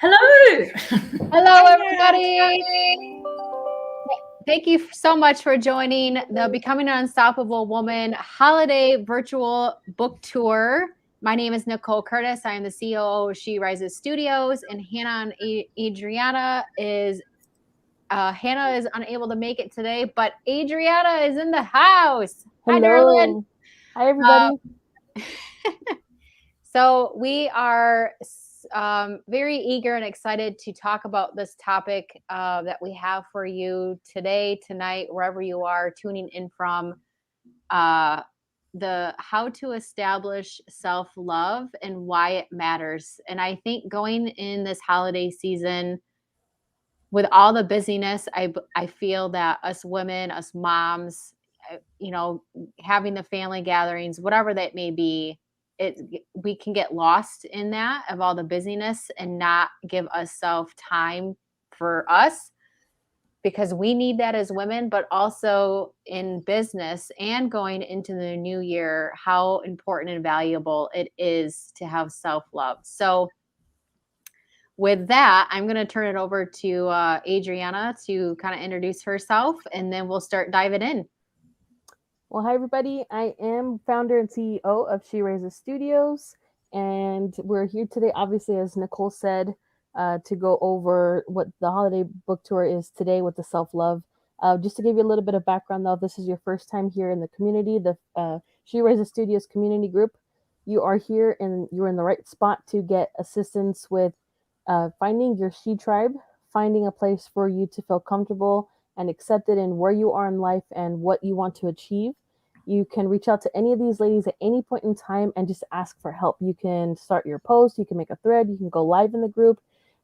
Hello. Hello, everybody. Thank you so much for joining the Becoming an Unstoppable Woman holiday virtual book tour. My name is Nicole Curtis. I am the COO of She Rises Studios, and Hannah and Adriana is Hannah is unable to make it today, but Adriana is in the house. Hi, darling. Hi, everybody. So we are very eager and excited to talk about this topic that we have for you today, tonight, wherever you are tuning in from. The how to establish self-love and why it matters. And I think going in this holiday season with all the busyness, I feel that us women, us moms, having the family gatherings, whatever that may be, we can get lost in that of all the busyness and not give ourselves time for us, because we need that as women, but also in business and going into the new year, how important and valuable it is to have self-love. So with that, I'm going to turn it over to Adriana to kind of introduce herself, and then we'll start diving in. Well, hi, everybody. I am founder and CEO of She Rises Studios, and we're here today, obviously, as Nicole said, to go over what the holiday book tour is today with the self-love. Just to give you a little bit of background, though, if this is your first time here in the community, the She Rises Studios community group, you are here and you're in the right spot to get assistance with finding your She tribe, finding a place for you to feel comfortable and accepted in where you are in life and what you want to achieve. You can reach out to any of these ladies at any point in time and just ask for help. You can start your post, you can make a thread, you can go live in the group.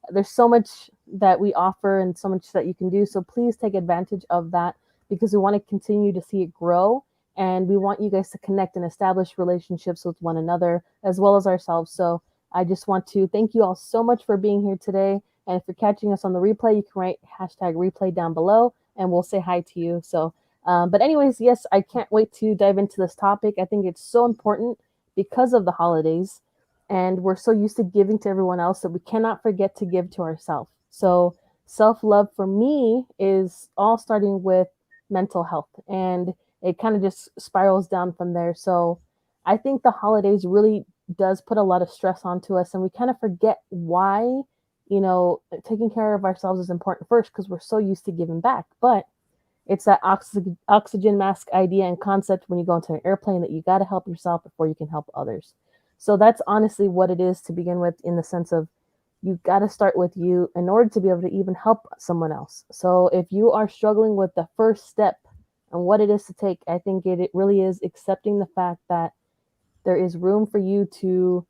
There's so much that we offer and so much that you can do. So please take advantage of that, because we want to continue to see it grow. And we want you guys to connect and establish relationships with one another as well as ourselves. So I just want to thank you all so much for being here today. And if you're catching us on the replay, you can write #replay down below and we'll say hi to you. So, but anyways, yes, I can't wait to dive into this topic. I think it's so important because of the holidays, and we're so used to giving to everyone else that we cannot forget to give to ourselves. So self-love for me is all starting with mental health, and it kind of just spirals down from there. So I think the holidays really does put a lot of stress onto us, and we kind of forget why taking care of ourselves is important first, because we're so used to giving back. But it's that oxygen mask idea and concept when you go into an airplane, that you got to help yourself before you can help others. So that's honestly what it is to begin with, in the sense of you got to start with you in order to be able to even help someone else. So if you are struggling with the first step and what it is to take, I think it really is accepting the fact that there is room for you to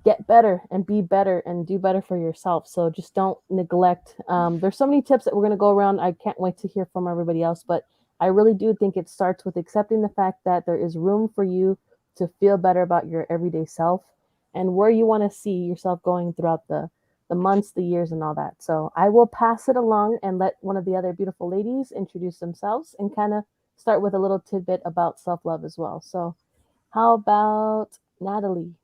get better and be better and do better for yourself. So just don't neglect. There's so many tips that we're going to go around. I can't wait to hear from everybody else, but I really do think it starts with accepting the fact that there is room for you to feel better about your everyday self and where you want to see yourself going throughout the months, the years, and all that. So I will pass it along and let one of the other beautiful ladies introduce themselves and kind of start with a little tidbit about self-love as well. So how about Natalie?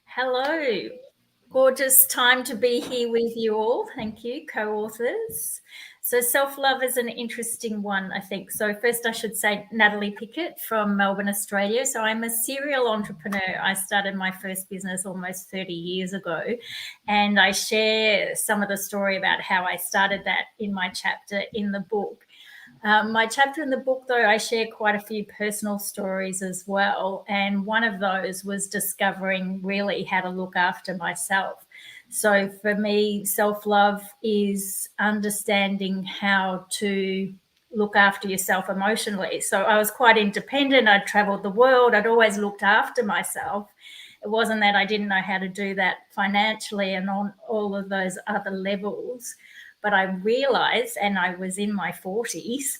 Hello. Gorgeous time to be here with you all. Thank you, co-authors. So self-love is an interesting one, I think. So first I should say Natalie Pickett from Melbourne, Australia. So I'm a serial entrepreneur. I started my first business almost 30 years ago. And I share some of the story about how I started that in my chapter in the book. My chapter in the book, though, I share quite a few personal stories as well. And one of those was discovering really how to look after myself. So for me, self-love is understanding how to look after yourself emotionally. So I was quite independent. I'd traveled the world. I'd always looked after myself. It wasn't that I didn't know how to do that financially and on all of those other levels. But I realised, and I was in my 40s,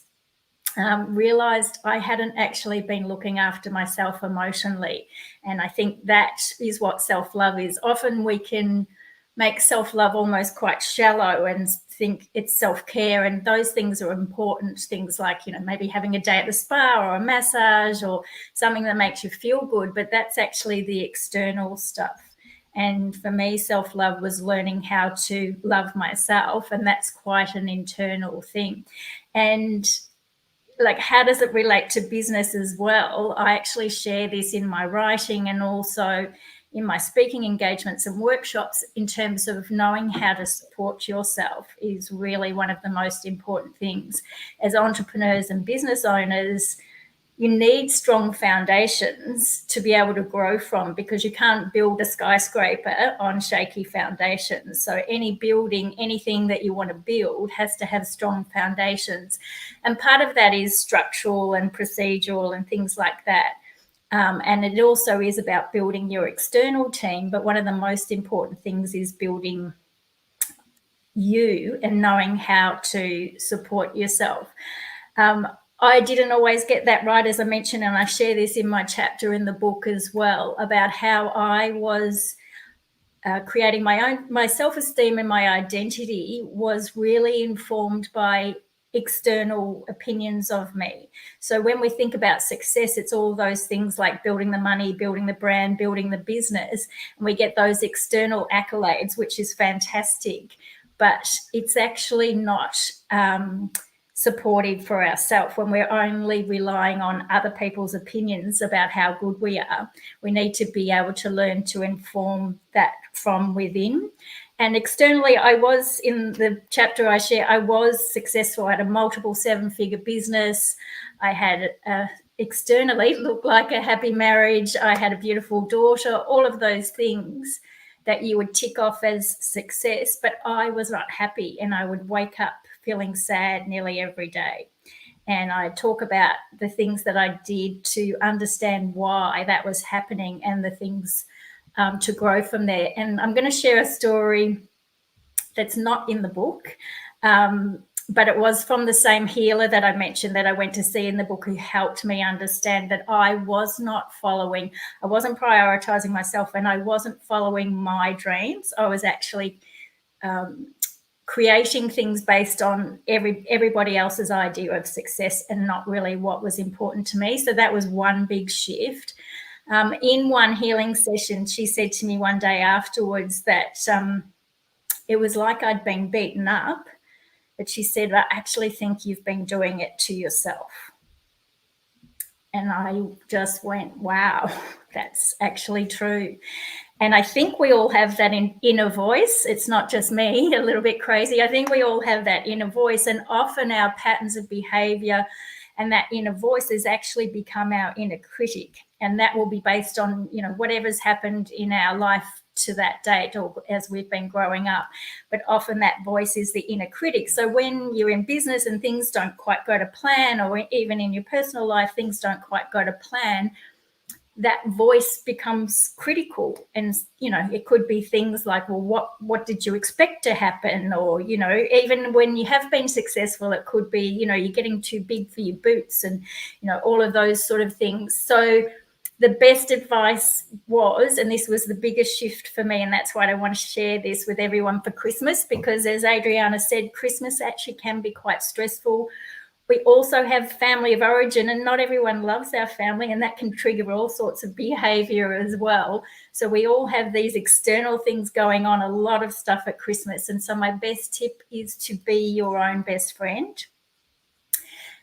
realised I hadn't actually been looking after myself emotionally. And I think that is what self-love is. Often we can make self-love almost quite shallow and think it's self-care, and those things are important. Things like, maybe having a day at the spa or a massage or something that makes you feel good, but that's actually the external stuff. And for me, self-love was learning how to love myself, and that's quite an internal thing. And like, how does it relate to business as well? I actually share this in my writing and also in my speaking engagements and workshops, in terms of knowing how to support yourself is really one of the most important things. As entrepreneurs and business owners, you need strong foundations to be able to grow from, because you can't build a skyscraper on shaky foundations. So any building, anything that you want to build has to have strong foundations. And part of that is structural and procedural and things like that. And it also is about building your external team. But one of the most important things is building you and knowing how to support yourself. I didn't always get that right, as I mentioned, and I share this in my chapter in the book as well, about how I was creating my self-esteem and my identity was really informed by external opinions of me. So when we think about success, it's all those things like building the money, building the brand, building the business, and we get those external accolades, which is fantastic, but it's actually not supportive for ourselves when we're only relying on other people's opinions about how good we are. We need to be able to learn to inform that from within. And externally, I was, in the chapter I share, I was successful. I had a multiple 7-figure business. I had externally looked like a happy marriage. I had a beautiful daughter, all of those things that you would tick off as success, but I was not happy, and I would wake up feeling sad nearly every day. And I talk about the things that I did to understand why that was happening and the things to grow from there. And I'm going to share a story that's not in the book, but it was from the same healer that I mentioned that I went to see in the book, who helped me understand that I wasn't prioritizing myself, and I wasn't following my dreams. I was actually creating things based on everybody else's idea of success and not really what was important to me. So that was one big shift. In one healing session, she said to me one day afterwards that it was like I'd been beaten up, but she said, I actually think you've been doing it to yourself. And I just went, wow, that's actually true. And I think we all have that inner voice. It's not just me, a little bit crazy. I think we all have that inner voice, and often our patterns of behavior and that inner voice has actually become our inner critic. And that will be based on, whatever's happened in our life to that date or as we've been growing up. But often that voice is the inner critic. So when you're in business and things don't quite go to plan, or even in your personal life, things don't quite go to plan, that voice becomes critical. And, it could be things like, well, what did you expect to happen? Or, even when you have been successful, it could be, you're getting too big for your boots and, all of those sort of things. So the best advice was, and this was the biggest shift for me, and that's why I want to share this with everyone for Christmas, because as Adriana said, Christmas actually can be quite stressful. We also have family of origin, and not everyone loves our family, and that can trigger all sorts of behavior as well. So we all have these external things going on, a lot of stuff at Christmas. And so my best tip is to be your own best friend.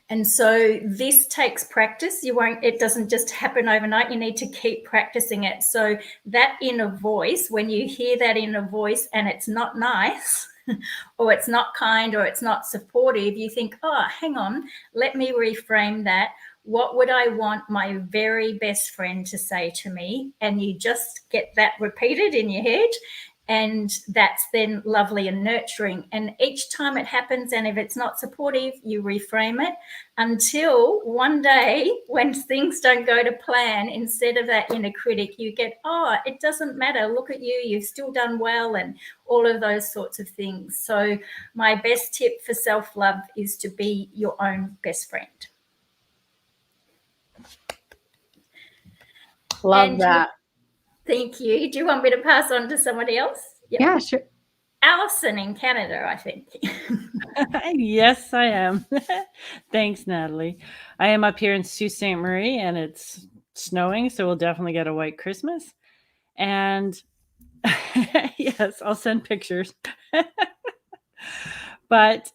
And so this takes practice. It doesn't just happen overnight. You need to keep practicing it. So that inner voice, when you hear that inner voice and it's not nice, or it's not kind, or it's not supportive, you think, oh, hang on, let me reframe that. What would I want my very best friend to say to me? And you just get that repeated in your head. And that's then lovely and nurturing. And each time it happens, and if it's not supportive, you reframe it until one day when things don't go to plan, instead of that inner critic, you get, oh, it doesn't matter. Look at you. You've still done well, and all of those sorts of things. So my best tip for self-love is to be your own best friend. Love that. Thank you. Do you want me to pass on to somebody else? Yep. Yeah, sure. Allison in Canada, I think. Yes, I am. Thanks, Natalie. I am up here in Sault Ste. Marie and it's snowing, so we'll definitely get a white Christmas. And yes, I'll send pictures. But,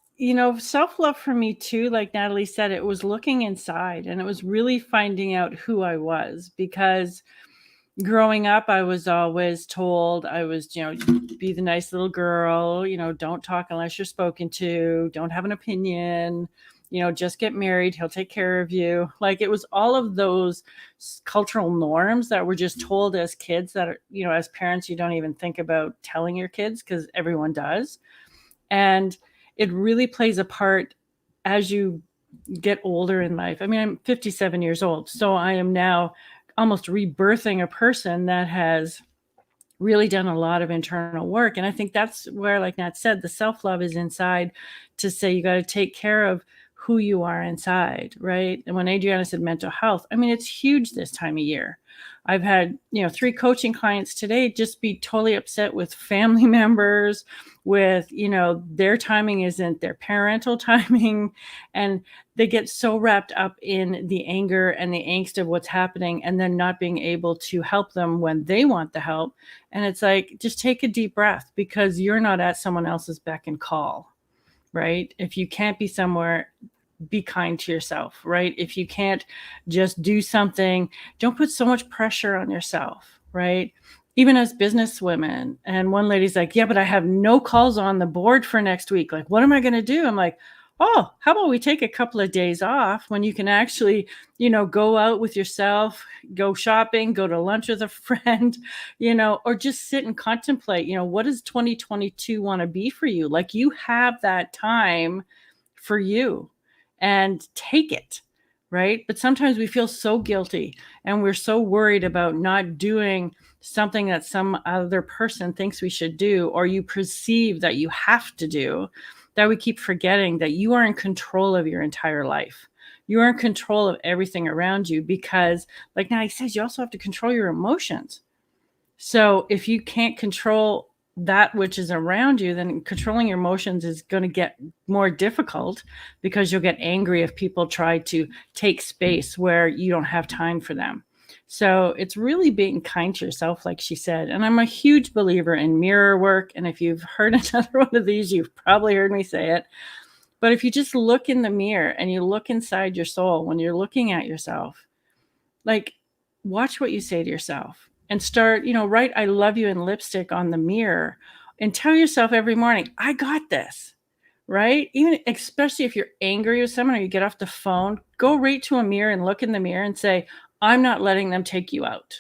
self love for me too, like Natalie said, it was looking inside and it was really finding out who I was because growing up, I was always told I was, be the nice little girl, don't talk unless you're spoken to, don't have an opinion, just get married, he'll take care of you. Like it was all of those cultural norms that were just told as kids that are, as parents, you don't even think about telling your kids because everyone does. And it really plays a part as you get older in life. I mean, I'm 57 years old, so I am now almost rebirthing a person that has really done a lot of internal work. And I think that's where, like Nat said, the self-love is inside to say you got to take care of who you are inside, right? And when Adriana said mental health, I mean, it's huge this time of year. I've had, 3 coaching clients today just be totally upset with family members, with, their timing isn't their parental timing. And they get so wrapped up in the anger and the angst of what's happening and then not being able to help them when they want the help. And it's like, just take a deep breath because you're not at someone else's beck and call, right? If you can't be somewhere, be kind to yourself, right? If you can't just do something, don't put so much pressure on yourself, right? Even as business women. And one lady's like, yeah, but I have no calls on the board for next week. Like, what am I going to do? I'm like, oh, how about we take a couple of days off when you can actually, go out with yourself, go shopping, go to lunch with a friend, or just sit and contemplate, what does 2022 want to be for you? Like you have that time for you and take it, right? But sometimes we feel so guilty and we're so worried about not doing something that some other person thinks we should do or you perceive that you have to do, that we keep forgetting that you are in control of your entire life. You are in control of everything around you because, like Natalie says, you also have to control your emotions. So if you can't control that which is around you, then controlling your emotions is going to get more difficult because you'll get angry if people try to take space where you don't have time for them. So it's really being kind to yourself, like she said. And I'm a huge believer in mirror work. And if you've heard another one of these, you've probably heard me say it. But if you just look in the mirror and you look inside your soul when you're looking at yourself, like watch what you say to yourself and start, write I love you in lipstick on the mirror and tell yourself every morning, I got this, right? Even especially if you're angry with someone or you get off the phone, go right to a mirror and look in the mirror and say, I'm not letting them take you out,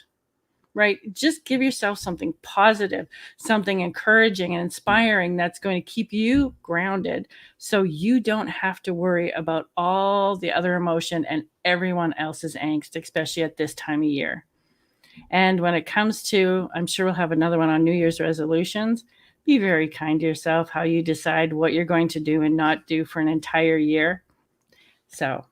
right? Just give yourself something positive, something encouraging and inspiring that's going to keep you grounded so you don't have to worry about all the other emotion and everyone else's angst, especially at this time of year. And when it comes to, I'm sure we'll have another one on New Year's resolutions, be very kind to yourself, how you decide what you're going to do and not do for an entire year. So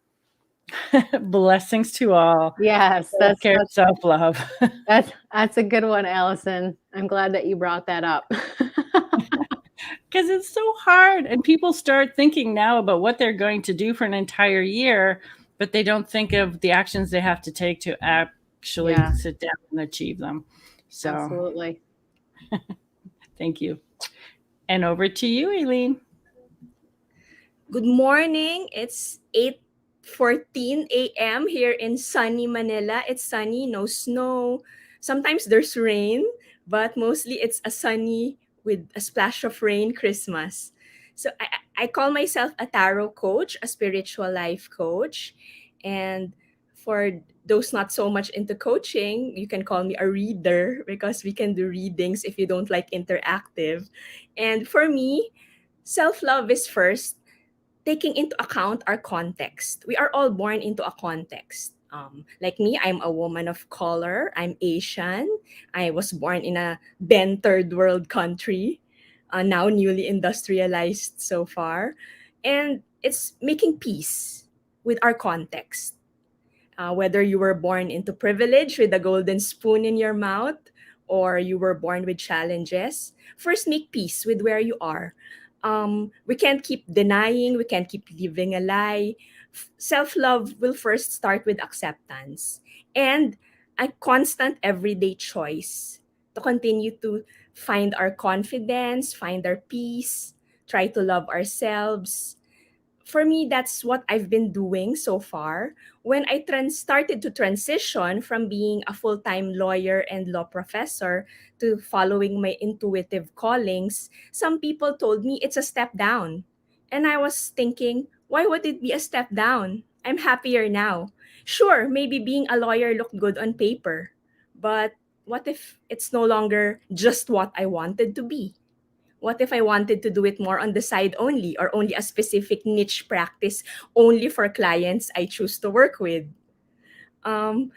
blessings to all. Yes, Self-care, self-love. that's a good one, Allison. I'm glad that you brought that up. Because it's so hard. And people start thinking now about what they're going to do for an entire year, but they don't think of the actions they have to take to actually sit down and achieve them. So absolutely. Thank you. And over to you, Aileen. Good morning. It's 8:14 a.m. here in sunny Manila. It's sunny, no snow. Sometimes there's rain, but mostly it's a sunny with a splash of rain Christmas. So I call myself a tarot coach, a spiritual life coach. And for those not so much into coaching, you can call me a reader because we can do readings if you don't like interactive. And for me, self-love is first, taking into account our context. We are all born into a context. Like me, I'm a woman of color. I'm Asian. I was born in a then third world country, now newly industrialized so far. And it's making peace with our context. Whether you were born into privilege with a golden spoon in your mouth, or you were born with challenges, first make peace with where you are. We can't keep denying, we can't keep living a lie. Self love will first start with acceptance and a constant everyday choice to continue to find our confidence, find our peace, try to love ourselves. For me, that's what I've been doing so far. When I started to transition from being a full time lawyer and law professor to following my intuitive callings, some people told me it's a step down. And I was thinking, why would it be a step down? I'm happier now. Sure, maybe being a lawyer looked good on paper, but what if it's no longer just what I wanted to be? What if I wanted to do it more on the side only, or only a specific niche practice only for clients I choose to work with? Um,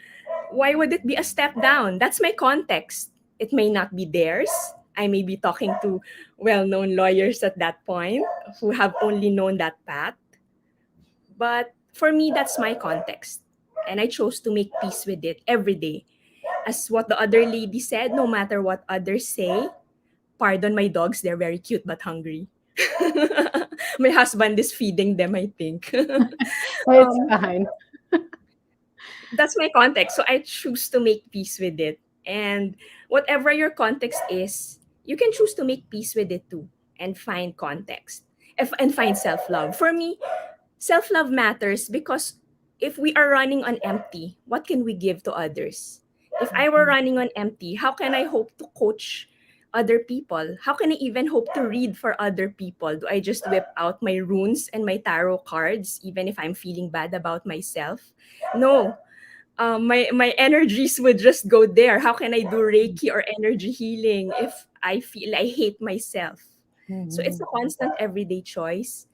why would it be a step down? That's my context. It may not be theirs. I may be talking to well known lawyers at that point who have only known that path. But for me, that's my context. And I chose to make peace with it every day. As what the other lady said, no matter what others say, pardon my dogs, they're very cute but hungry. My husband is feeding them, I think. It's um, fine. that's my context. So I choose to make peace with it. And whatever your context is, you can choose to make peace with it too and find context and find self love. For me, self love matters because if we are running on empty, what can we give to others? If I were running on empty, how can I hope to coach other people? How can I even hope to read for other people? Do I just whip out my runes and my tarot cards even if I'm feeling bad about myself? No. My energies would just go there. How can I do Reiki or energy healing if I feel I hate myself? So it's Mhm. a constant everyday choice.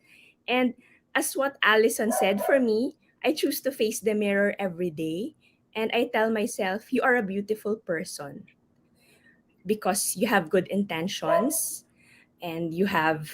And as what Allison said, for me, I choose to face the mirror every day and I tell myself, you are a beautiful person because you have good intentions and you have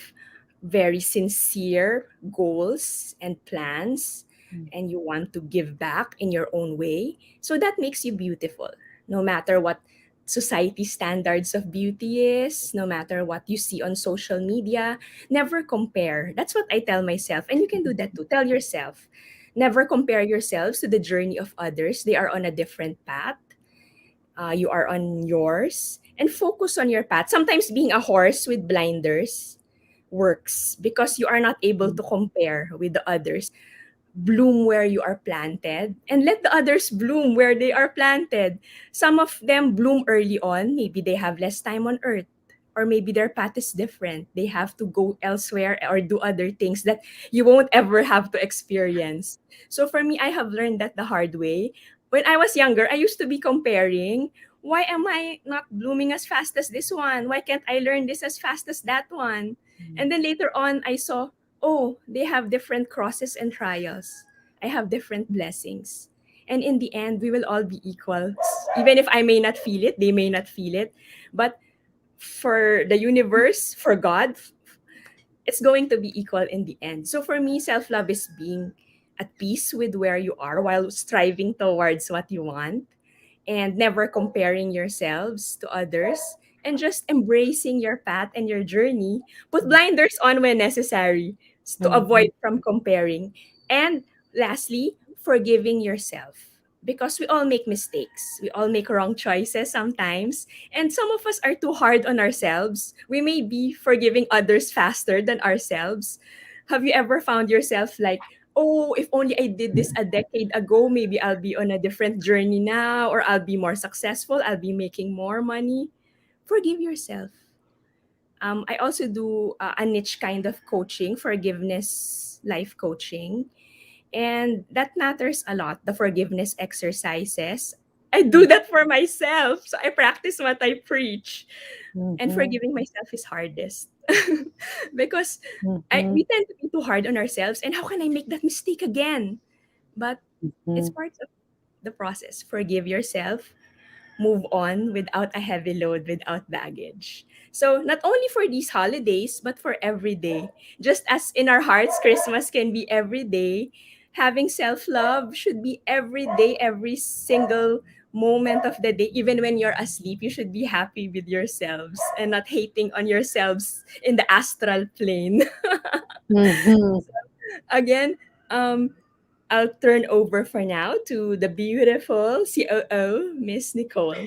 very sincere goals and plans and you want to give back in your own way. So that makes you beautiful. No matter what society standards of beauty is, no matter what you see on social media, never compare. That's what I tell myself. And you can do that too. Tell yourself. Never compare yourselves to the journey of others. They are on a different path. You are on yours. And focus on your path. Sometimes being a horse with blinders works because you are not able to compare with the others. Bloom where you are planted and let the others bloom where they are planted. Some of them bloom early on, maybe they have less time on earth. Or maybe their path is different. They have to go elsewhere or do other things that you won't ever have to experience. So for me, I have learned that the hard way. When I was younger, I used to be comparing. Why am I not blooming as fast as this one? Why can't I learn this as fast as that one? And then later on, I saw, oh, they have different crosses and trials. I have different blessings. And in the end, we will all be equal. Even if I may not feel it, they may not feel it. But for the universe, for God, it's going to be equal in the end. So for me, self love is being at peace with where you are while striving towards what you want and never comparing yourselves to others and just embracing your path and your journey. Put blinders on when necessary to avoid from comparing. And lastly, forgiving yourself. Because we all make mistakes. We all make wrong choices sometimes. And some of us are too hard on ourselves. We may be forgiving others faster than ourselves. Have you ever found yourself like, oh, if only I did this a decade ago, maybe I'll be on a different journey now, or I'll be more successful, I'll be making more money? Forgive yourself. I also do a niche kind of coaching, forgiveness life coaching. And that matters a lot, the forgiveness exercises. I do that for myself. So I practice what I preach. And Mhm. forgiving myself is hardest. Because we Mhm. tend to be too hard on ourselves. And how can I make that mistake again? But it's Mhm. part of the process. Forgive yourself, move on without a heavy load, without baggage. So, not only for these holidays, but for every day. Just as in our hearts, Christmas can be every day, having self love should be every day, every single moment of the day, even when you're asleep, you should be happy with yourselves and not hating on yourselves in the astral plane. Mhm. Again, I'll turn over for now to the beautiful COO, Miss Nicole.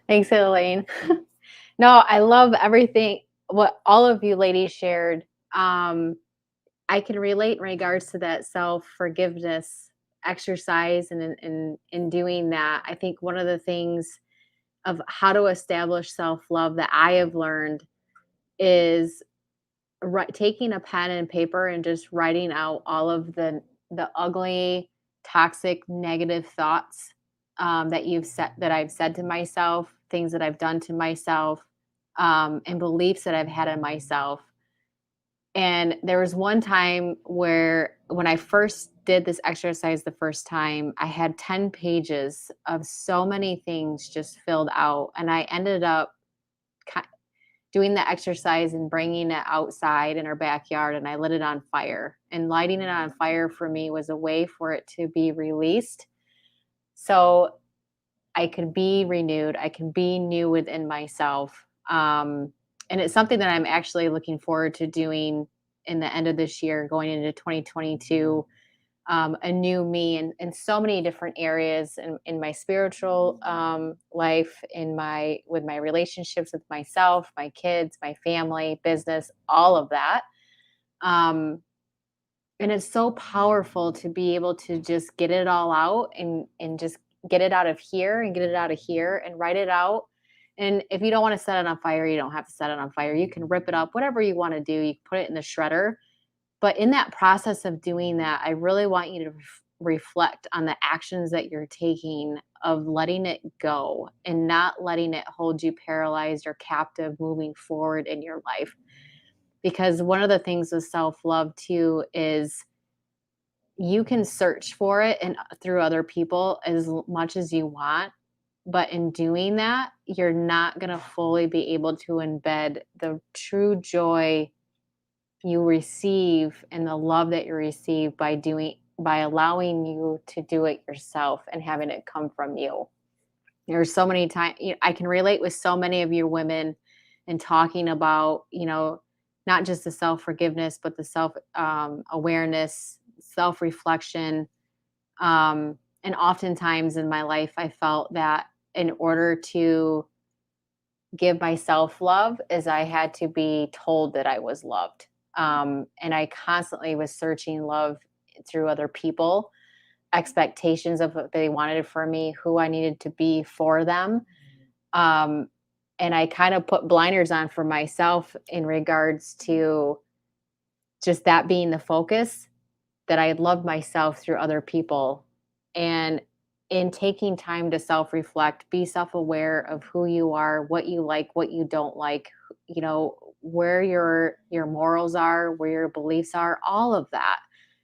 Thanks, Elaine. No, I love everything what all of you ladies shared. I can relate in regards to that self forgiveness exercise, and in doing that, I think one of the things of how to establish self love that I have learned is taking a pen and paper and just writing out all of the ugly, toxic, negative thoughts that I've said to myself, things that I've done to myself, and beliefs that I've had in myself. And there was one time where when I first did this exercise the first time, I had 10 pages of so many things just filled out. And I ended up doing the exercise and bringing it outside in our backyard, and I lit it on fire. And lighting it on fire for me was a way for it to be released. So I could be renewed. I can be new within myself. And it's something that I'm actually looking forward to doing in the end of this year, going into 2022. A new me in so many different areas in my spiritual life, with my relationships with myself, my kids, my family, business, all of that. Um, and it's so powerful to be able to just get it all out and just get it out of here and get it out of here and write it out. And if you don't want to set it on fire, you don't have to set it on fire. You can rip it up, whatever you want to do. You can put it in the shredder. But in that process of doing that, I really want you to reflect on the actions that you're taking of letting it go and not letting it hold you paralyzed or captive moving forward in your life. Because one of the things with self-love too is you can search for it and through other people as much as you want, but in doing that, you're not going to fully be able to embed the true joy you receive and the love that you receive by allowing you to do it yourself and having it come from you. There's so many times I can relate with so many of you women and talking about, not just the self forgiveness, but the self awareness, self reflection. And oftentimes in my life, I felt that in order to give myself love, is I had to be told that I was loved. And I constantly was searching love through other people, expectations of what they wanted for me, who I needed to be for them. Um, and I kind of put blinders on for myself in regards to just that being the focus, that I loved myself through other people. And in taking time to self reflect, be self aware of who you are, what you like, what you don't like, where your morals are, where your beliefs are, all of that,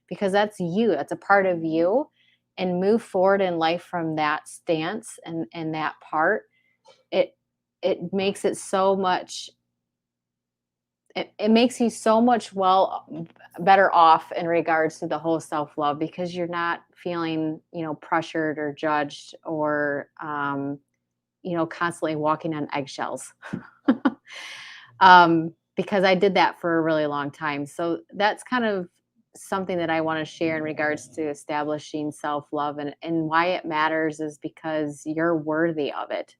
because that's you, that's a part of you, and move forward in life from that stance and that part. It makes it so much it makes you so much better off in regards to the whole self-love, because you're not feeling pressured or judged or constantly walking on eggshells. Because I did that for a really long time. So that's kind of something that I want to share in regards to establishing self-love, and why it matters is because you're worthy of it.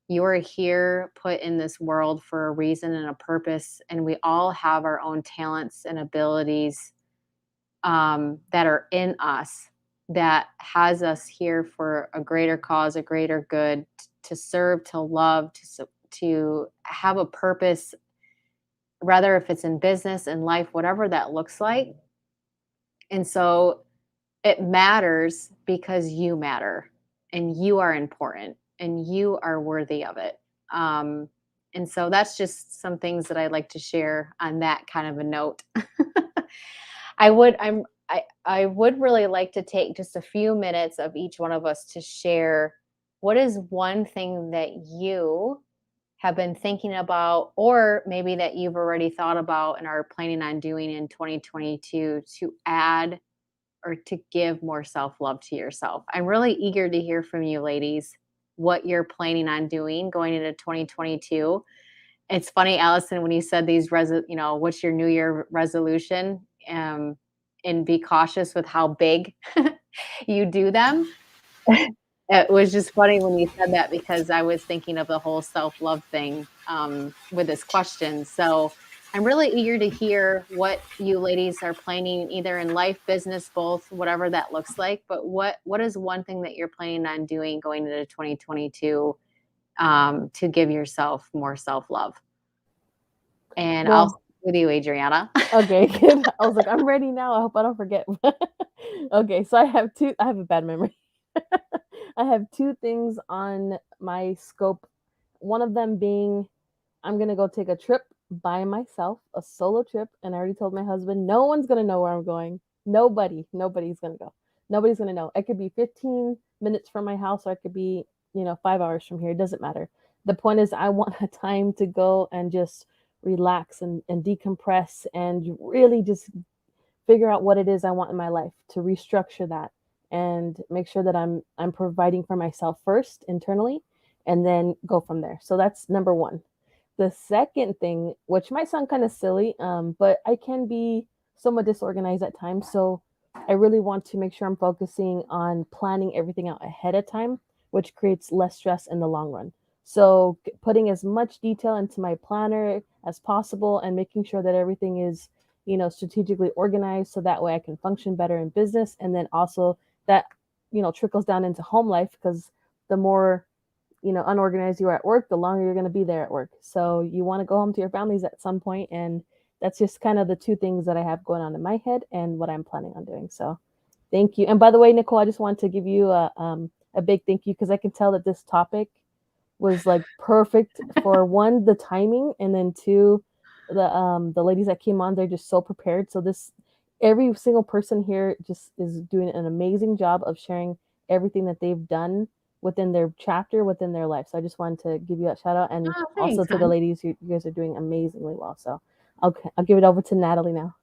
You are here put in this world for a reason and a purpose, and we all have our own talents and abilities that are in us, that has us here for a greater cause, a greater good, to serve, to love, to have a purpose, rather if it's in business, in life, whatever that looks like. And so it matters because you matter and you are important and you are worthy of it. And so that's just some things that I'd like to share on that kind of a note. I would really like to take just a few minutes of each one of us to share what is one thing that you have been thinking about, or maybe that you've already thought about and are planning on doing in 2022 to add or to give more self-love to yourself? I'm really eager to hear from you ladies, what you're planning on doing going into 2022. It's funny, Allison, when you said these, what's your New Year resolution? And be cautious with how big you do them. It was just funny when you said that, because I was thinking of the whole self-love thing with this question. So I'm really eager to hear what you ladies are planning, either in life, business, both, whatever that looks like. But what is one thing that you're planning on doing going into 2022 to give yourself more self-love? And I'll start with you, Adriana. Okay, good. I was like, I'm ready now. I hope I don't forget. Okay, so I have a bad memory. I have two things on my scope. One of them being, I'm going to go take a trip by myself, a solo trip. And I already told my husband, no one's going to know where I'm going. Nobody's going to go. Nobody's going to know. It could be 15 minutes from my house, or it could be, 5 hours from here. It doesn't matter. The point is, I want a time to go and just relax and decompress and really just figure out what it is I want in my life, to restructure that and make sure that I'm providing for myself first internally, and then go from there. So that's number one. The second thing, which might sound kind of silly, but I can be somewhat disorganized at times. So I really want to make sure I'm focusing on planning everything out ahead of time, which creates less stress in the long run. So putting as much detail into my planner as possible and making sure that everything is, strategically organized, so that way I can function better in business. And then also that, trickles down into home life, because the more, unorganized you are at work, the longer you're going to be there at work. So you want to go home to your families at some point. And that's just kind of the two things that I have going on in my head and what I'm planning on doing. So thank you. And by the way, Nicole, I just want to give you a big thank you, because I can tell that this topic was like perfect for one, the timing, and then two, the ladies that came on, they're just so prepared. So every single person here just is doing an amazing job of sharing everything that they've done within their chapter, within their life. So I just wanted to give you that shout out, and also to the ladies, you guys are doing amazingly well. So okay, I'll give it over to Natalie now.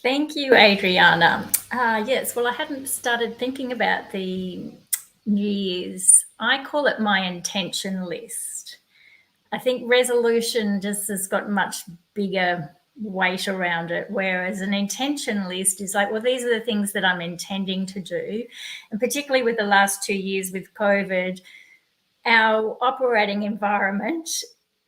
Thank you, Adriana. Yes, well, I hadn't started thinking about the New Year's. I call it my intention list. I think resolution just has got much bigger weight around it, whereas an intention list is like, well, these are the things that I'm intending to do. And particularly with the last 2 years with COVID, our operating environment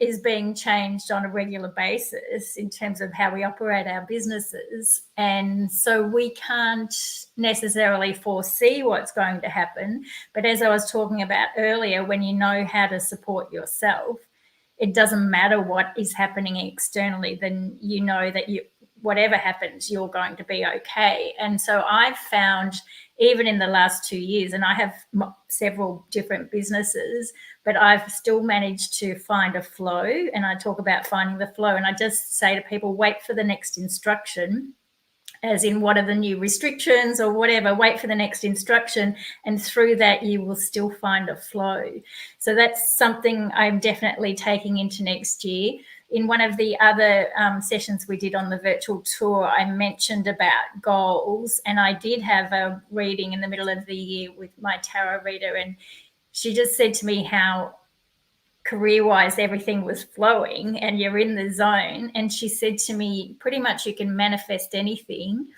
is being changed on a regular basis in terms of how we operate our businesses. And so we can't necessarily foresee what's going to happen. But as I was talking about earlier, when you know how to support yourself, it doesn't matter what is happening externally, then you know that whatever happens, you're going to be okay. And so I've found, even in the last 2 years, and I have several different businesses, but I've still managed to find a flow. And I talk about finding the flow, and I just say to people, wait for the next instruction, as in what are the new restrictions or whatever, wait for the next instruction. And through that, you will still find a flow. So that's something I'm definitely taking into next year. In one of the other sessions we did on the virtual tour, I mentioned about goals, and I did have a reading in the middle of the year with my tarot reader, and she just said to me how career-wise everything was flowing and you're in the zone. And she said to me, pretty much you can manifest anything.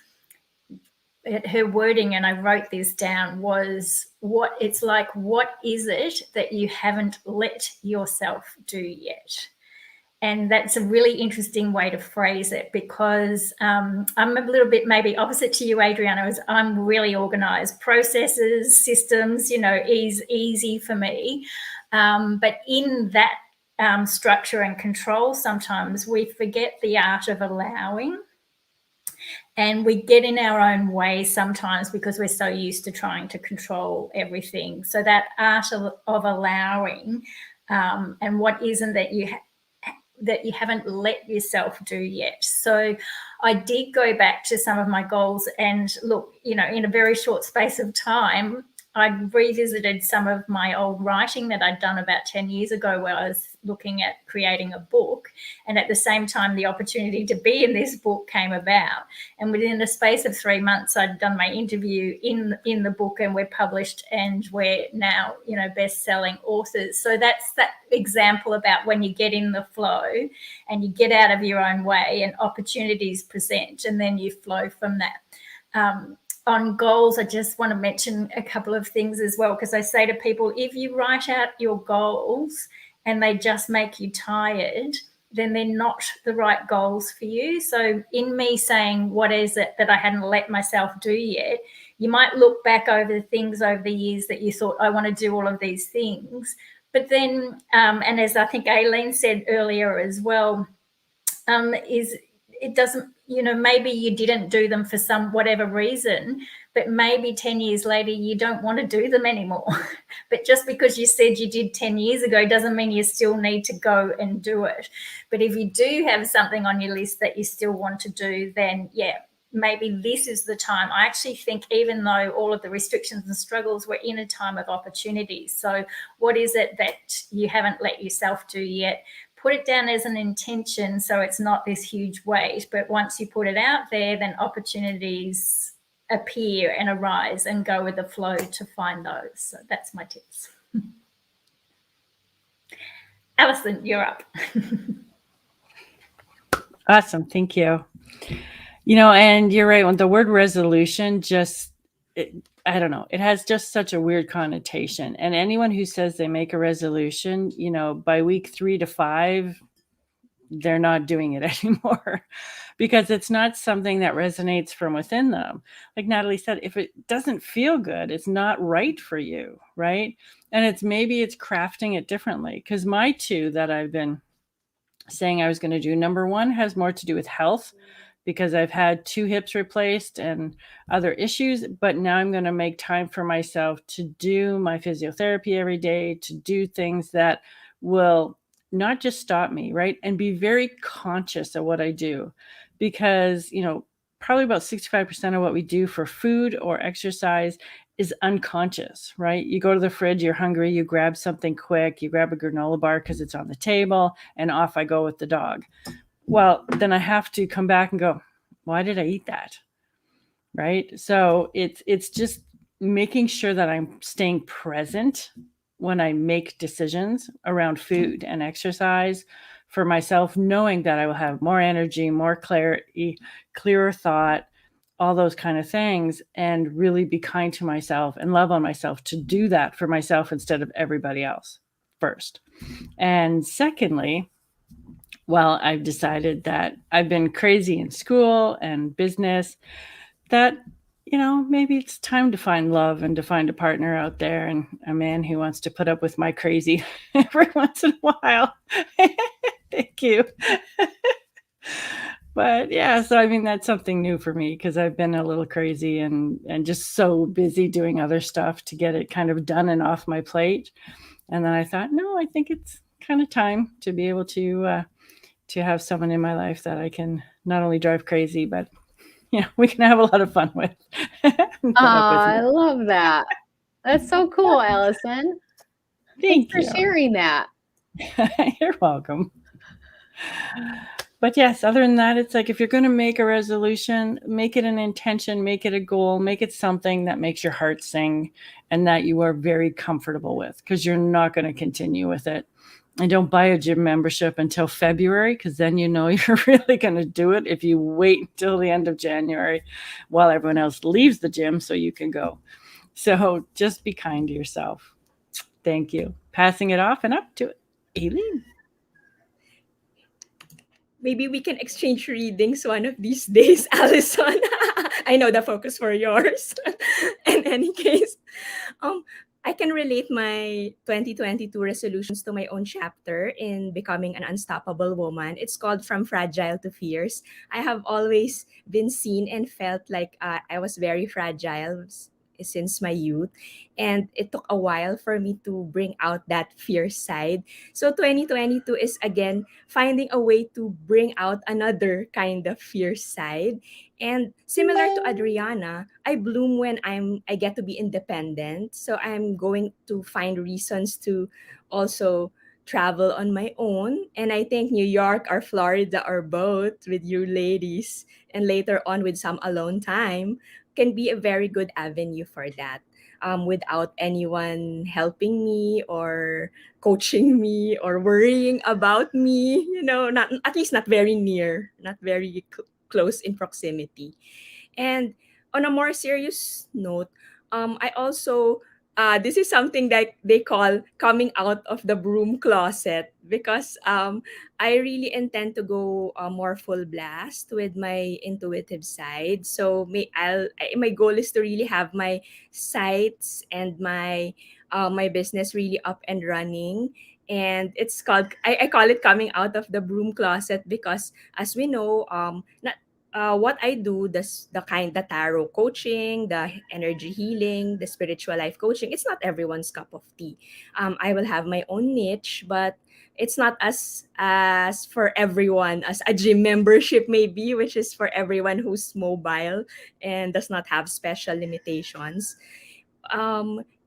Her wording, and I wrote this down, was what is it that you haven't let yourself do yet? And that's a really interesting way to phrase it, because I'm a little bit maybe opposite to you, Adriana, as I'm really organized. Processes, systems, is easy for me. But in that structure and control, sometimes we forget the art of allowing. And we get in our own way sometimes because we're so used to trying to control everything. So that art of allowing, and what isn't that you haven't let yourself do yet. So I did go back to some of my goals, and look, in a very short space of time, I revisited some of my old writing that I'd done about 10 years ago, where I was looking at creating a book. And at the same time, the opportunity to be in this book came about. And within the space of 3 months, I'd done my interview in the book, and we're published, and we're now, best-selling authors. So that's that example about when you get in the flow and you get out of your own way and opportunities present, and then you flow from that. On goals, I just want to mention a couple of things as well, because I say to people, if you write out your goals and they just make you tired, then they're not the right goals for you. So in me saying, what is it that I hadn't let myself do yet, you might look back over the things over the years that you thought, I want to do all of these things. But then, and as I think Aileen said earlier as well, is it doesn't, maybe you didn't do them for some whatever reason, but maybe 10 years later you don't want to do them anymore. But just because you said you did 10 years ago doesn't mean you still need to go and do it. But if you do have something on your list that you still want to do, then maybe this is the time. I actually think, even though all of the restrictions and struggles, we're in a time of opportunities. So what is it that you haven't let yourself do yet? Put it down as an intention, so it's not this huge weight. But once you put it out there, then opportunities appear and arise, and go with the flow to find those. So that's my tips. Alison, you're up. Awesome. Thank you. And you're right. When the word resolution I don't know, it has just such a weird connotation. And anyone who says they make a resolution, by week 3 to 5, they're not doing it anymore, because it's not something that resonates from within them. Like Natalie said, if it doesn't feel good, it's not right for you, right? And maybe it's crafting it differently. Because my 2 that I've been saying I was going to do, number 1 has more to do with health, because I've had 2 hips replaced and other issues, but now I'm going to make time for myself to do my physiotherapy every day, to do things that will not just stop me, right? And be very conscious of what I do, because, probably about 65% of what we do for food or exercise is unconscious, right? You go to the fridge, you're hungry, you grab something quick, you grab a granola bar because it's on the table, and off I go with the dog. Well, then I have to come back and go, why did I eat that? Right? So it's just making sure that I'm staying present when I make decisions around food and exercise for myself, knowing that I will have more energy, more clarity, clearer thought, all those kind of things, and really be kind to myself and love on myself to do that for myself instead of everybody else first. And secondly, well, I've decided that I've been crazy in school and business, that, maybe it's time to find love and to find a partner out there, and a man who wants to put up with my crazy every once in a while. Thank you. But so that's something new for me, because I've been a little crazy and just so busy doing other stuff to get it kind of done and off my plate. And then I thought, no, I think it's kind of time to be able to have someone in my life that I can not only drive crazy, but we can have a lot of fun with. I love that. That's so cool, Allison. Thanks for sharing that. You're welcome. But yes, other than that, it's like, if you're going to make a resolution, make it an intention, make it a goal, make it something that makes your heart sing and that you are very comfortable with, because you're not going to continue with it. And don't buy a gym membership until February, because then you're really going to do it if you wait until the end of January while everyone else leaves the gym so you can go. So just be kind to yourself. Thank you. Passing it off and up to Aileen. Maybe we can exchange readings one of these days, Allison. I know the focus for yours. In any case, I can relate my 2022 resolutions to my own chapter in becoming an unstoppable woman. It's called From Fragile to Fierce. I have always been seen and felt like I was very fragile since my youth, and it took a while for me to bring out that fierce side. So 2022 is again finding a way to bring out another kind of fierce side. And similar to Adriana, I bloom when I get to be independent. So I'm going to find reasons to also travel on my own. And I think New York or Florida or both with you ladies, and later on with some alone time, can be a very good avenue for that. Without anyone helping me or coaching me or worrying about me, not at least not very near, not very close in proximity. And on a more serious note, I also this is something that they call coming out of the broom closet, because I really intend to go more full blast with my intuitive side. So my goal is to really have my sites and my business really up and running. And it's called I call it coming out of the broom closet, because as we know, not what I do, the tarot coaching, the energy healing, the spiritual life coaching, it's not everyone's cup of tea. I will have my own niche, but it's not as for everyone as a gym membership may be, which is for everyone who's mobile and does not have special limitations.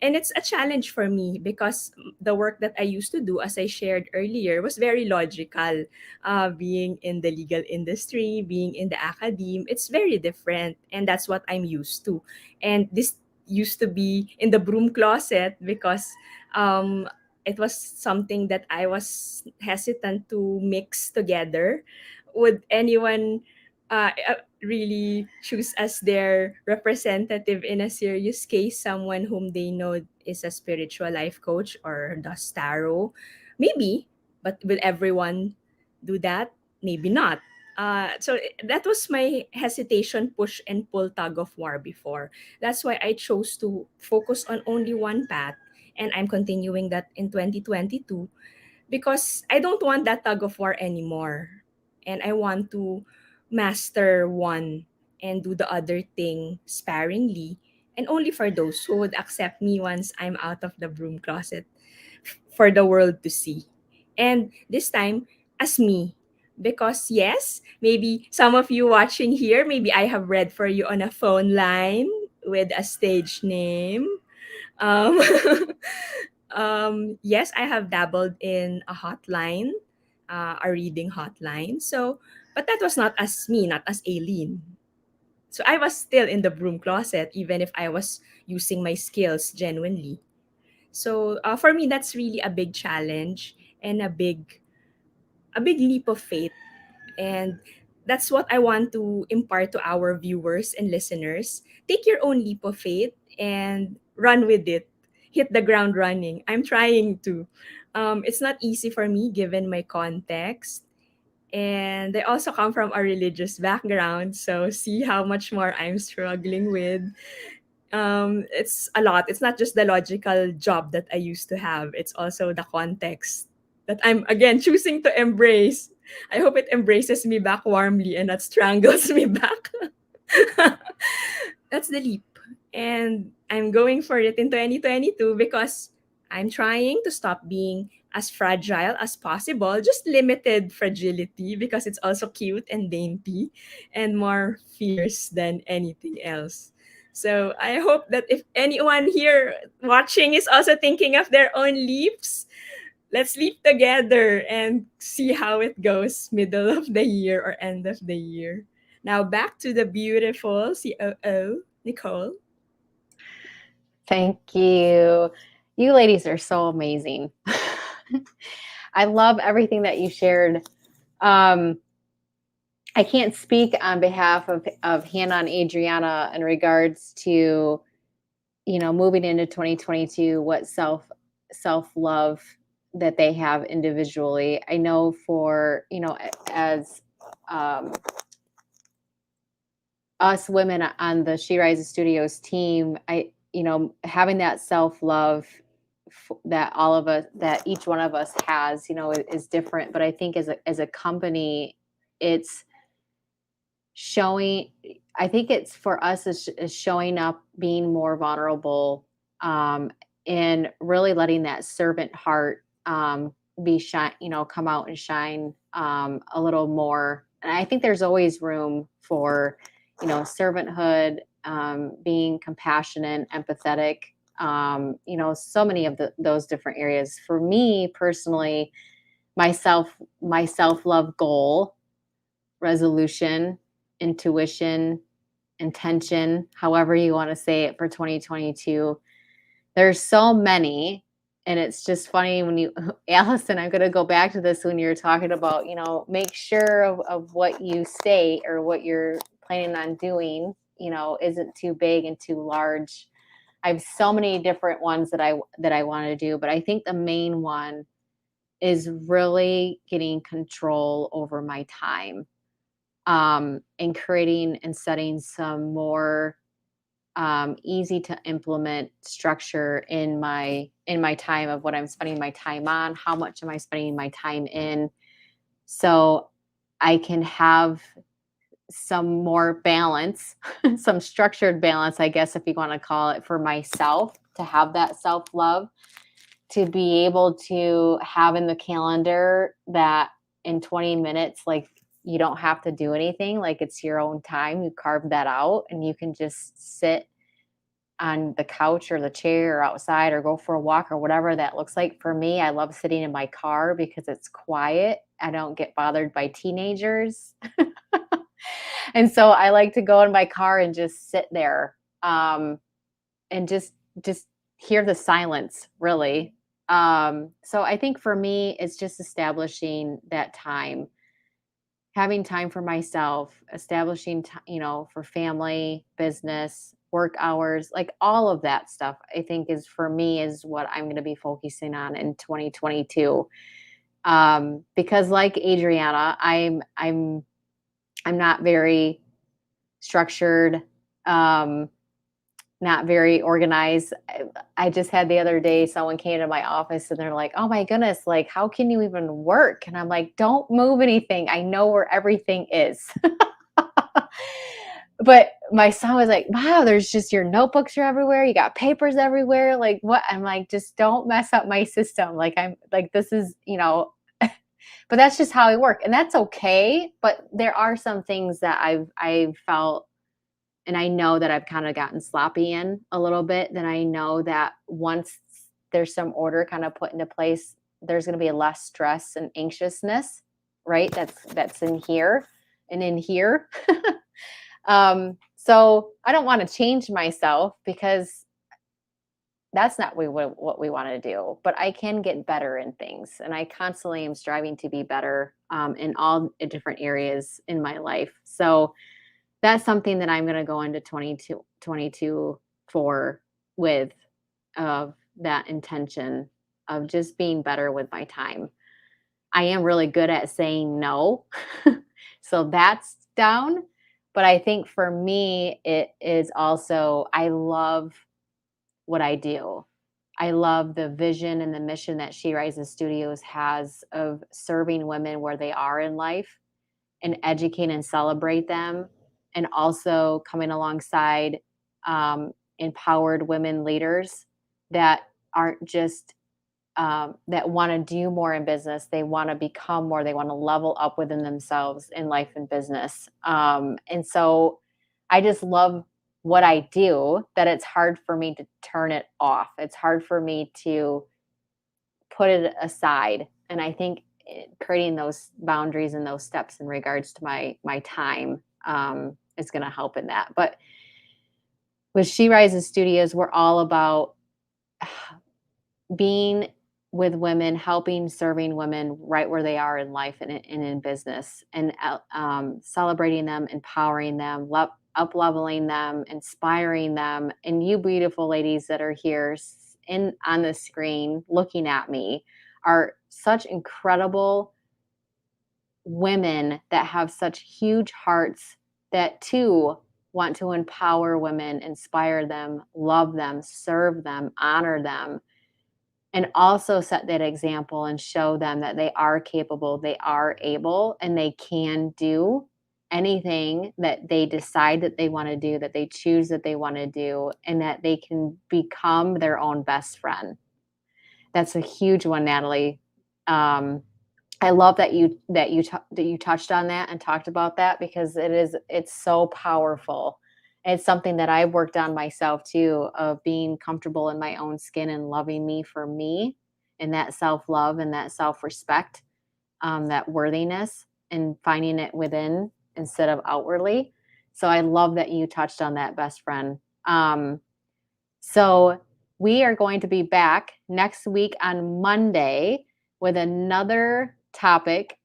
And it's a challenge for me, because the work that I used to do, as I shared earlier, was very logical. Being in the legal industry, being in the academe, it's very different, and that's what I'm used to. And this used to be in the broom closet, because um, it was something that I was hesitant to mix together. Would anyone really choose as their representative in a serious case someone whom they know is a spiritual life coach or does tarot? Maybe, but will everyone do that? Maybe not. That was my hesitation, push and pull, tug of war before. That's why I chose to focus on only one path, and I'm continuing that in 2022, because I don't want that tug of war anymore. And I want to master one and do the other thing sparingly, and only for those who would accept me once I'm out of the broom closet for the world to see. And this time, as me. Because, yes, maybe some of you watching here, maybe I have read for you on a phone line with a stage name. Um, yes, I have dabbled in a hotline, a reading hotline. So, but that was not as me, not as Aileen. So I was still in the broom closet, even if I was using my skills genuinely. So for me, that's really a big challenge and a big leap of faith. And that's what I want to impart to our viewers and listeners. Take your own leap of faith and run with it. Hit the ground running. I'm trying to. It's not easy for me given my context. And I also come from a religious background. So see how much more I'm struggling with. It's a lot. It's not just the logical job that I used to have, it's also the context that I'm again choosing to embrace. I hope it embraces me back warmly and not strangles me back. That's the leap. And I'm going for it in 2022, because I'm trying to stop being as fragile as possible, just limited fragility, because it's also cute and dainty and more fierce than anything else. So I hope that if anyone here watching is also thinking of their own leaps, let's leap together and see how it goes middle of the year or end of the year. Now back to the beautiful COO, Nicole. Thank you. You ladies are so amazing. I love everything that you shared. I can't speak on behalf of Hannah and Adriana in regards to, moving into 2022, what self-love that they have individually. I know for, as us women on the She Rises Studios team, having that self-love that each one of us has, is different. But I think as a company, it's I think it's for us is showing up, being more vulnerable, and really letting that servant heart be shine, come out and shine a little more. And I think there's always room for, servanthood, being compassionate, empathetic, so many of those different areas. For me personally, my self-love goal, resolution, intuition, intention, however you want to say it, for 2022. There's so many. And it's just funny when Allison, I'm going to go back to this when you're talking about, make sure of what you say or what you're planning on doing, isn't too big and too large. I have so many different ones that I want to do, but I think the main one is really getting control over my time, and creating and setting some more easy to implement structure in my time of what I'm spending my time on, how much am I spending my time in, so I can have some more balance, some structured balance, I guess, if you want to call it, for myself, to have that self-love, to be able to have in the calendar that in 20 minutes, like, you don't have to do anything, like it's your own time. You carve that out and you can just sit on the couch or the chair or outside or go for a walk or whatever that looks like. For me, I love sitting in my car because it's quiet. I don't get bothered by teenagers. And so I like to go in my car and just sit there, and just hear the silence, really. So I think for me, it's just establishing that time, having time for myself, establishing, for family, business, work hours, like all of that stuff, I think is, for me, is what I'm going to be focusing on in 2022. Because like Adriana, I'm not very structured, not very organized. I just had the other day, someone came to my office and they're like, oh my goodness, like, how can you even work? And I'm like, don't move anything. I know where everything is. But my son was like, wow, there's just, your notebooks are everywhere. You got papers everywhere. Like, what? I'm like, just don't mess up my system. Like, I'm like, this is, but that's just how I work. And that's okay. But there are some things that I've felt, and I know that I've kind of gotten sloppy in a little bit, then I know that once there's some order kind of put into place, there's going to be less stress and anxiousness, right? That's in here and in here. So I don't want to change myself, because that's not what we want to do, but I can get better in things. And I constantly am striving to be better, in all different areas in my life. So that's something that I'm going to go into 2022 for, with that intention of just being better with my time. I am really good at saying no. So that's down. But I think for me, it is also, I love what I do. I love the vision and the mission that She Rises Studios has of serving women where they are in life and educate and celebrate them, and also coming alongside empowered women leaders that aren't just that want to do more in business. They want to become more. They want to level up within themselves in life and business. And so I just love what I do, that it's hard for me to turn it off. It's hard for me to put it aside. And I think creating those boundaries and those steps in regards to my time is going to help in that. But with She Rises Studios, we're all about being with women, helping, serving women right where they are in life and in business, and celebrating them, empowering them, up leveling them, inspiring them. And you beautiful ladies that are here on the screen looking at me are such incredible women that have such huge hearts, that too want to empower women, inspire them, love them, serve them, honor them, and also set that example and show them that they are capable, they are able, and they can do. anything that they decide that they want to do, that they choose that they want to do, and that they can become their own best friend. That's a huge one, Natalie. I love that you touched on that and talked about that, because it's so powerful. It's something that I've worked on myself too, of being comfortable in my own skin and loving me for me, and that self-love and that self-respect, that worthiness, and finding it within instead of outwardly. So I love that you touched on that, best friend. So we are going to be back next week on Monday with another topic,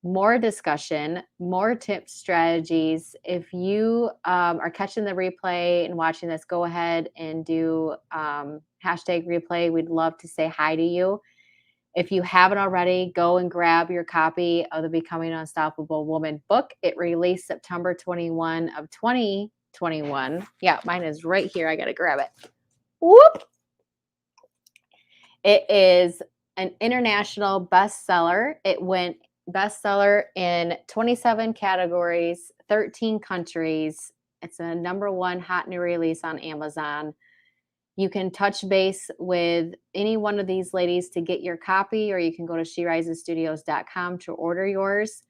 more discussion, more tips, strategies. If you are catching the replay and watching this, go ahead and do hashtag replay. We'd love to say hi to you. If you haven't already, go and grab your copy of the Becoming Unstoppable Woman book. It released September 21 of 2021. Yeah, mine is right here. I got to grab it. Whoop. It is an international bestseller. It went bestseller in 27 categories, 13 countries. It's a #1 hot new release on Amazon. You can touch base with any one of these ladies to get your copy, or you can go to sherisestudios.com to order yours.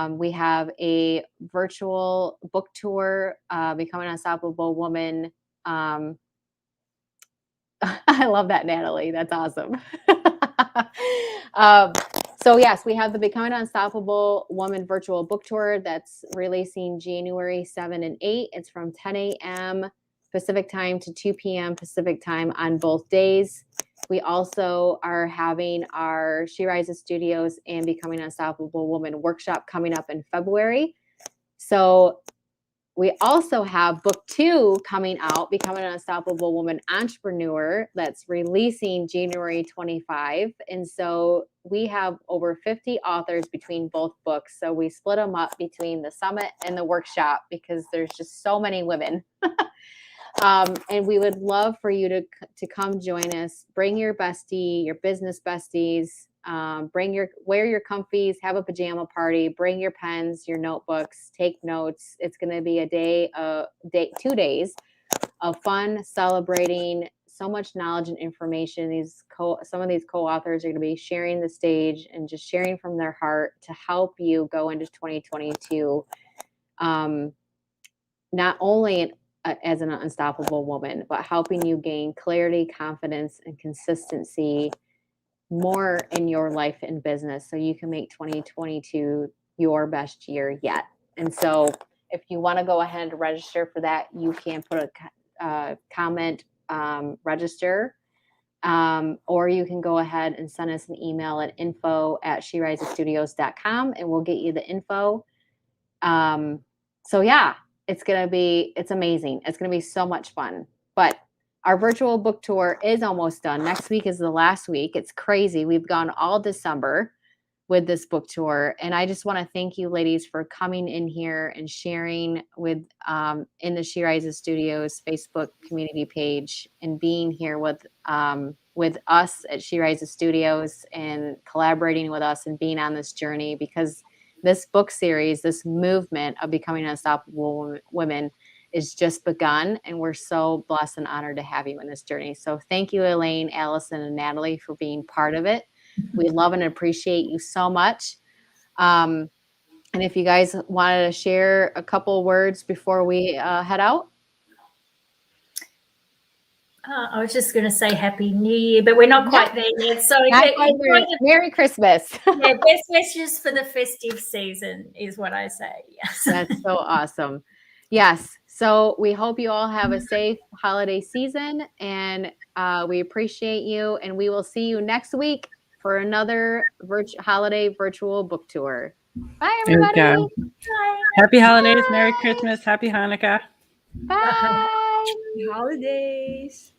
We have a virtual book tour, Becoming Unstoppable Woman. I love that, Natalie. That's awesome. So yes, we have the Becoming Unstoppable Woman virtual book tour that's releasing January 7 and 8. It's from 10 a.m. Pacific time to 2 p.m. Pacific time on both days. We also are having our She Rises Studios and Becoming Unstoppable Woman workshop coming up in February. So we also have book 2 coming out, Becoming an Unstoppable Woman Entrepreneur, that's releasing January 25. And so we have over 50 authors between both books. So we split them up between the summit and the workshop, because there's just so many women. And we would love for you to come join us. Bring your bestie, your business besties. Wear your comfies, have a pajama party, bring your pens, your notebooks, take notes. It's going to be 2 days of fun, celebrating so much knowledge and information. Some of these co-authors are going to be sharing the stage and just sharing from their heart to help you go into 2022. Not only as an unstoppable woman, but helping you gain clarity, confidence, and consistency more in your life and business, so you can make 2022 your best year yet. And so if you want to go ahead and register for that, you can put a comment, register, or you can go ahead and send us an email at info@sherisestudios.com, and we'll get you the info. So yeah, it's amazing. It's going to be so much fun. But our virtual book tour is almost done. Next week is the last week. It's crazy. We've gone all December with this book tour. And I just want to thank you ladies for coming in here and sharing with in the She Rises Studios Facebook community page, and being here with us at She Rises Studios and collaborating with us and being on this journey, because this book series, this movement of becoming unstoppable women is just begun, and we're so blessed and honored to have you in this journey. So thank you, Elaine, Allison, and Natalie, for being part of it. We love and appreciate you so much. And if you guys wanted to share a couple words before we head out. I was just going to say Happy New Year, but we're not quite there yet. So Merry Christmas. Yeah, best wishes for the festive season is what I say. Yes. That's so awesome. Yes. So we hope you all have a safe holiday season, and we appreciate you. And we will see you next week for another holiday virtual book tour. Bye, everybody. Bye. Happy holidays. Bye. Merry Christmas. Happy Hanukkah. Bye. Happy holidays.